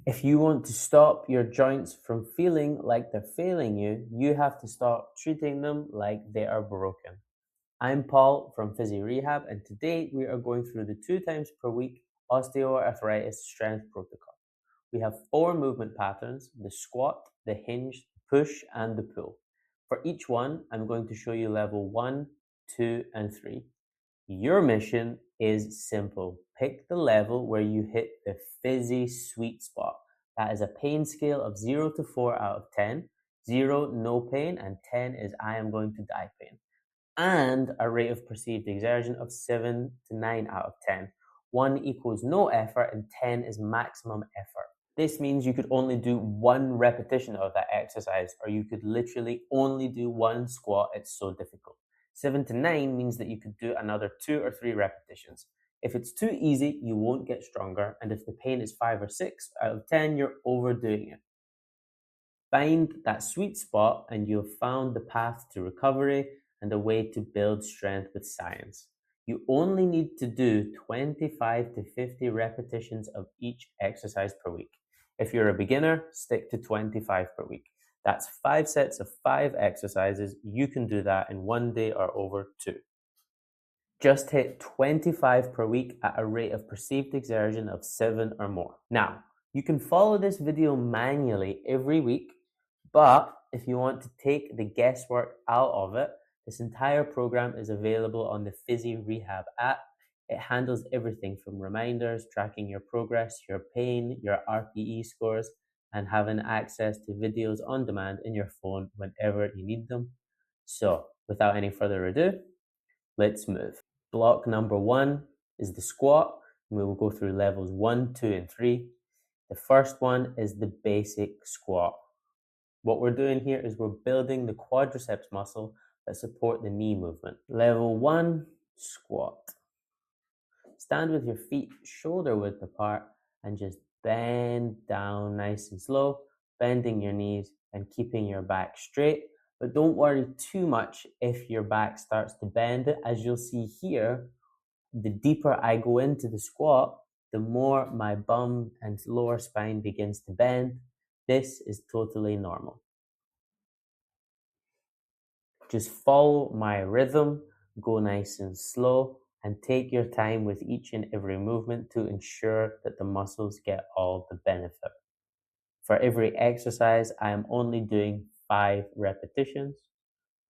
If you want to stop your joints from feeling like they're failing you, you have to stop treating them like they are broken. I'm Paul from Fizzi Rehab, and today we are going through the 2 times per week osteoarthritis strength protocol. We have 4 movement patterns: the squat, the hinge, push, and the pull. For each one, I'm going to show you level 1, 2, and 3. Your mission is simple. Pick the level where you hit the fizzy sweet spot. That is a pain scale of 0 to 4 out of 10. 0, no pain, and 10 is I am going to die pain. And a rate of perceived exertion of 7 to 9 out of 10. 1 equals no effort and 10 is maximum effort. This means you could only do 1 repetition of that exercise, or you could literally only do 1 squat. It's so difficult. 7 to 9 means that you could do another 2 or 3 repetitions. If it's too easy, you won't get stronger, and if the pain is 5 or 6 out of 10, you're overdoing it. Find that sweet spot and you've found the path to recovery and a way to build strength with science. You only need to do 25 to 50 repetitions of each exercise per week. If you're a beginner, stick to 25 per week. That's 5 sets of 5 exercises. You can do that in 1 day or over 2. Just hit 25 per week at a rate of perceived exertion of 7 or more. Now, you can follow this video manually every week, but if you want to take the guesswork out of it, this entire program is available on the Fizzi Rehab app. It handles everything from reminders, tracking your progress, your pain, your RPE scores, and having access to videos on demand in your phone whenever you need them. So, without any further ado, let's move. Block number 1 is the squat. We will go through levels 1, 2, and 3. The first one is the basic squat. What we're doing here is we're building the quadriceps muscle that support the knee movement. Level 1, squat. Stand with your feet shoulder width apart and just bend down nice and slow, bending your knees and keeping your back straight. But don't worry too much if your back starts to bend. As you'll see here, the deeper I go into the squat, the more my bum and lower spine begins to bend. This is totally normal. Just follow my rhythm, go nice and slow, and take your time with each and every movement to ensure that the muscles get all the benefit. For every exercise, I am only doing 5 repetitions.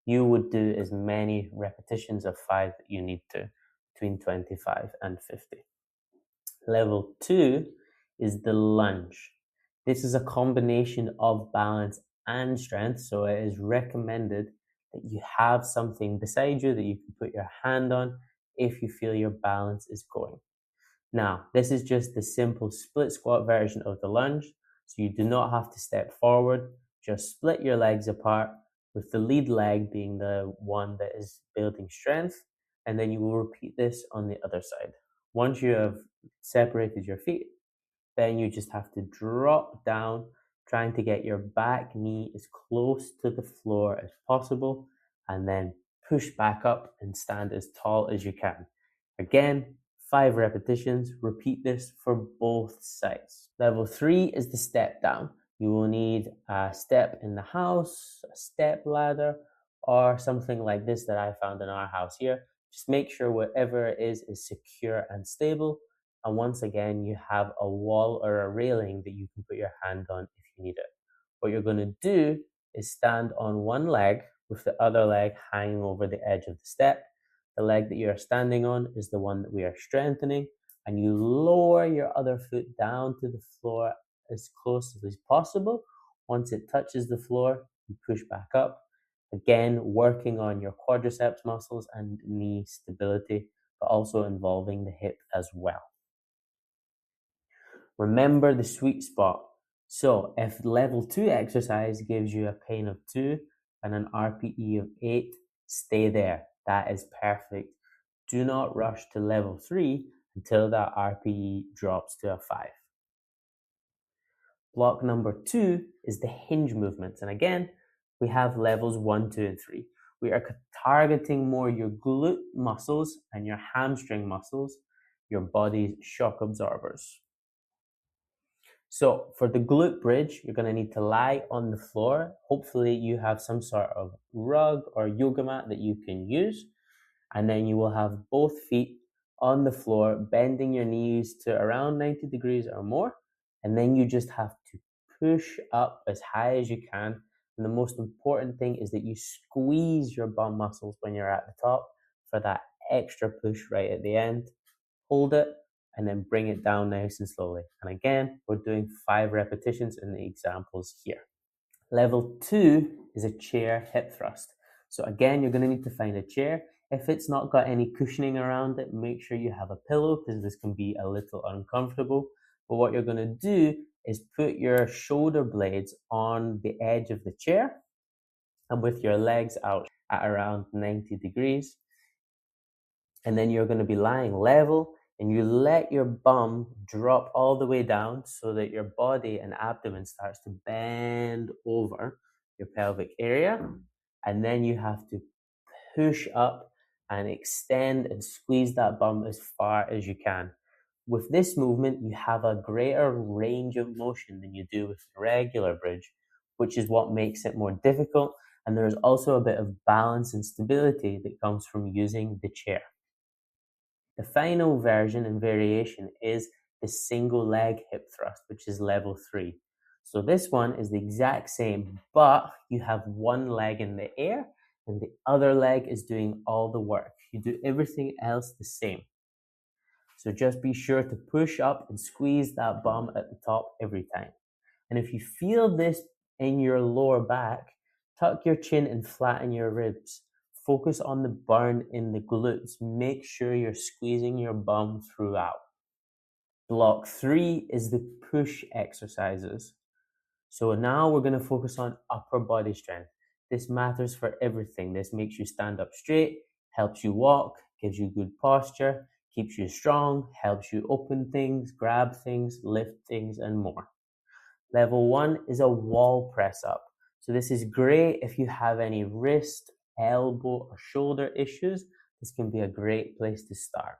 You would do as many repetitions of 5 that you need to, between 25 and 50. Level 2 is the lunge. This is a combination of balance and strength, so it is recommended that you have something beside you that you can put your hand on if you feel your balance is going. Now, this is just the simple split squat version of the lunge, so you do not have to step forward. Just split your legs apart, with the lead leg being the one that is building strength, and then you will repeat this on the other side. Once you have separated your feet, then you just have to drop down, trying to get your back knee as close to the floor as possible, and then push back up and stand as tall as you can. Again, 5 repetitions. Repeat this for both sides. Level 3 is the step down. You will need a step in the house, a step ladder, or something like this that I found in our house here. Just make sure whatever it is secure and stable. And once again, you have a wall or a railing that you can put your hand on if you need it. What you're going to do is stand on one leg with the other leg hanging over the edge of the step. The leg that you are standing on is the one that we are strengthening, and you lower your other foot down to the floor as close as possible. Once it touches the floor, you push back up. Again, working on your quadriceps muscles and knee stability, but also involving the hip as well. Remember the sweet spot. So if level 2 exercise gives you a pain of 2 and an RPE of 8, stay there. That is perfect. Do not rush to level 3 until that RPE drops to a 5. Block number 2 is the hinge movements. And again, we have levels 1, 2, and 3. We are targeting more your glute muscles and your hamstring muscles, your body's shock absorbers. So for the glute bridge, you're going to need to lie on the floor. Hopefully you have some sort of rug or yoga mat that you can use. And then you will have both feet on the floor, bending your knees to around 90 degrees or more. And then you just have to push up as high as you can. And the most important thing is that you squeeze your bum muscles when you're at the top for that extra push right at the end. Hold it and then bring it down nice and slowly. And again, we're doing 5 repetitions in the examples here. Level 2 is a chair hip thrust. So again, you're going to need to find a chair. If it's not got any cushioning around it, make sure you have a pillow because this can be a little uncomfortable. But what you're going to do is put your shoulder blades on the edge of the chair and with your legs out at around 90 degrees. And then you're going to be lying level and you let your bum drop all the way down so that your body and abdomen starts to bend over your pelvic area. And then you have to push up and extend and squeeze that bum as far as you can. With this movement, you have a greater range of motion than you do with the regular bridge, which is what makes it more difficult. And there's also a bit of balance and stability that comes from using the chair. The final version and variation is the single leg hip thrust, which is level 3. So this one is the exact same, but you have one leg in the air and the other leg is doing all the work. You do everything else the same. So just be sure to push up and squeeze that bum at the top every time. And if you feel this in your lower back, tuck your chin and flatten your ribs. Focus on the burn in the glutes. Make sure you're squeezing your bum throughout. Block 3 is the push exercises. So now we're going to focus on upper body strength. This matters for everything. This makes you stand up straight, helps you walk, gives you good posture, keeps you strong, helps you open things, grab things, lift things, and more. Level 1 is a wall press up. So this is great if you have any wrist, elbow, or shoulder issues. This can be a great place to start.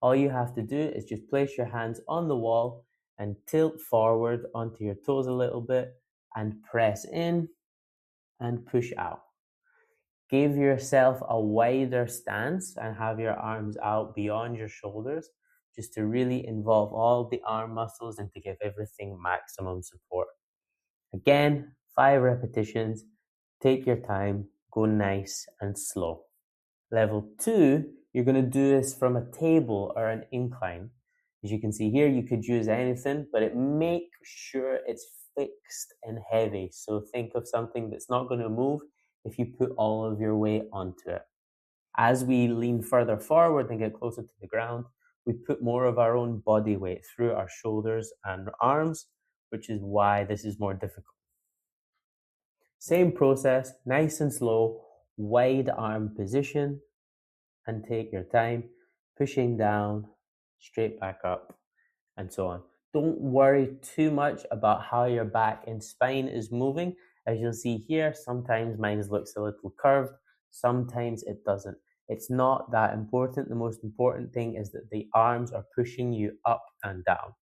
All you have to do is just place your hands on the wall and tilt forward onto your toes a little bit and press in and push out. Give yourself a wider stance and have your arms out beyond your shoulders just to really involve all the arm muscles and to give everything maximum support. Again, 5 repetitions. Take your time, go nice and slow. Level 2, you're going to do this from a table or an incline. As you can see here, you could use anything, but make sure it's fixed and heavy. So think of something that's not going to move if you put all of your weight onto it. As we lean further forward and get closer to the ground, we put more of our own body weight through our shoulders and arms, which is why this is more difficult. Same process, nice and slow, wide arm position, and take your time, pushing down, straight back up, and so on. Don't worry too much about how your back and spine is moving. As you'll see here, sometimes mine looks a little curved, sometimes it doesn't. It's not that important. The most important thing is that the arms are pushing you up and down.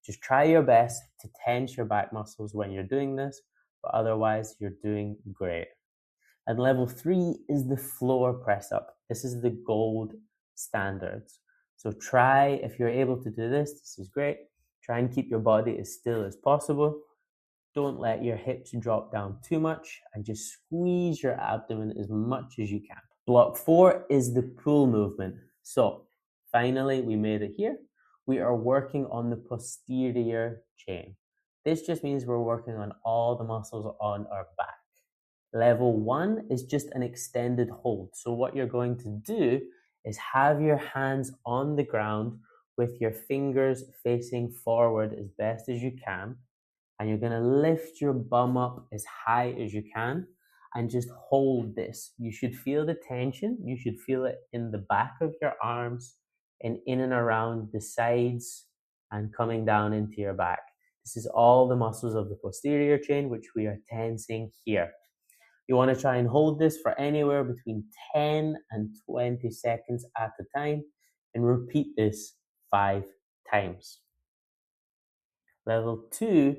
Just try your best to tense your back muscles when you're doing this, but otherwise you're doing great. And level 3 is the floor press up. This is the gold standard. So try, if you're able to do this, this is great. Try and keep your body as still as possible. Don't let your hips drop down too much and just squeeze your abdomen as much as you can. Block 4 is the pull movement. So finally, we made it here. We are working on the posterior chain. This just means we're working on all the muscles on our back. Level 1 is just an extended hold. So what you're going to do is have your hands on the ground with your fingers facing forward as best as you can. And you're going to lift your bum up as high as you can and just hold this. You should feel the tension. You should feel it in the back of your arms and in and around the sides and coming down into your back. This is all the muscles of the posterior chain, which we are tensing here. You want to try and hold this for anywhere between 10 and 20 seconds at a time and repeat this 5 times. Level 2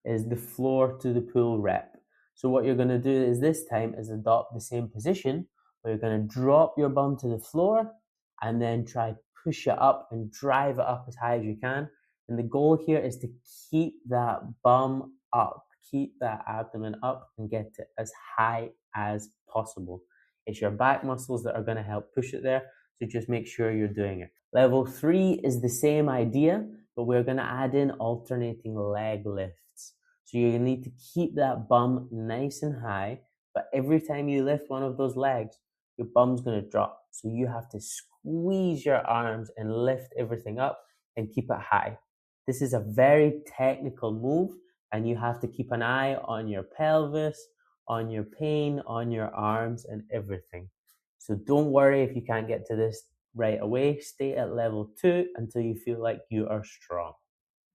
is the floor to the pool rep. So what you're going to do is this time is adopt the same position where you're going to drop your bum to the floor and then try push it up and drive it up as high as you can. And the goal here is to keep that bum up, keep that abdomen up and get it as high as possible. It's your back muscles that are going to help push it there. So just make sure you're doing it. Level 3 is the same idea, but we're going to add in alternating leg lifts. So you need to keep that bum nice and high, but every time you lift one of those legs, your bum's going to drop. So you have to squeeze your arms and lift everything up and keep it high. This is a very technical move, and you have to keep an eye on your pelvis, on your pain, on your arms, and everything. So don't worry if you can't get to this right away. Stay at level 2 until you feel like you are strong.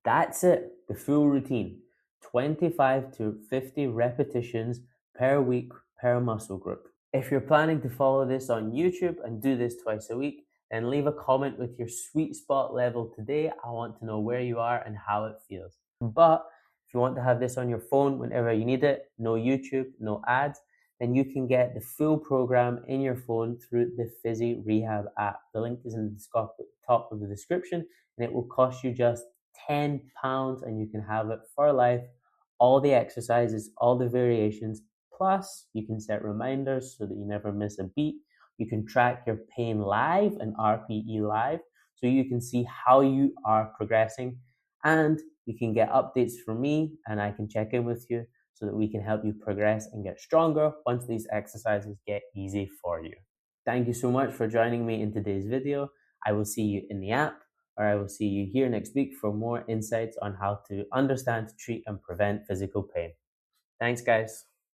That's it, the full routine. 25 to 50 repetitions per week per muscle group. If you're planning to follow this on YouTube and do this twice a week, then leave a comment with your sweet spot level today. I want to know where you are and how it feels. But if you want to have this on your phone whenever you need it, no YouTube, no ads, then you can get the full program in your phone through the Fizzi Rehab app. The link is in the top of the description, and it will cost you just £10 and you can have it for life. All the exercises, all the variations, plus you can set reminders so that you never miss a beat. You can track your pain live and RPE live so you can see how you are progressing, and you can get updates from me and I can check in with you so that we can help you progress and get stronger once these exercises get easy for you. Thank you so much for joining me in today's video. I will see you in the app, or I will see you here next week for more insights on how to understand, treat, and prevent physical pain. Thanks, guys.